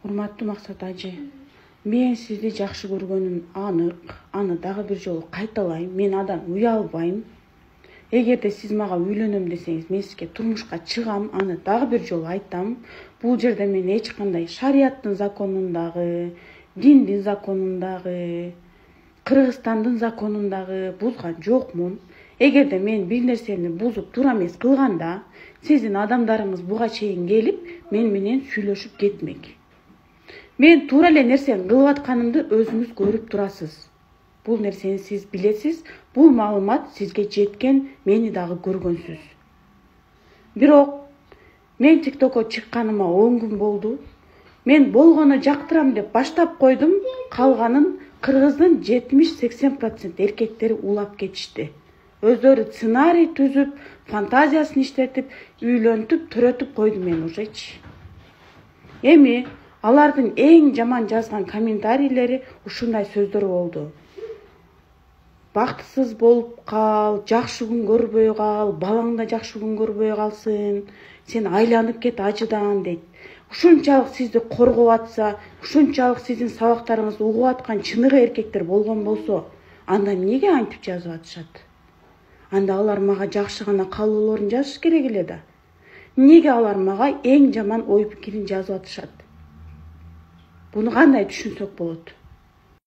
Урматтуу Максат ажы, мен сизди жакшы көргөнүм анык. Аны дагы бир жолу кайталайм. Мен адан уялбайм. Эгерде сиз мага үйлөнөм десеңиз, мен сизге турмушка чыгам. Аны дагы бир жолу айтам. Бул жерде мен эч кандай шарияттын законундагы, диндин законундагы, Кыргызстандын законундагы бузган жокмун. Эгерде мен бир нерсени бузуп туура эмес кылганда, сиздин адамдарыңыз буга чейин келип, мен менен сүйлөшүп кетмек. Мен туура эле нерсени кылып атканымды өзүңүз көрүп турасыз. Бул нерсени сиз билесиз, бул маалымат сизге жеткен, мени дагы көргөнсүз. Бирок мен TikTokко чыкканыма 10 күн болду. Мен болгону жактырам деп баштап койдум, калганын Кыргыздын 70-80% эркектери улап кетишти. Өздөрү сценарий түзүп, фантазиясын иштетип, үйлөнтүп, төрөтүп койду мен ужечи. Эми алардын эң жаман жазган комментарийлери ушундай сөздөр болду. Бактысыз болуп кал, жакшы күн көрбөй кал, балаң да жакшы күн көрбөй калсын, сен айланып кет ажыдан дейт. Ушунчалык сизди коргоп атса, ушунчалык сиздин сабактарыңызды угуп аткан чыныгы эркектер болгон болсо, анда эмнеге антип жазып атышат? Анда алар мага жакшы гана каалоолорун жазыш керек эле да. Эмнеге алар мага эң жаман ой пикирин жазып атышат? Буну кандай түшүнсөк болот?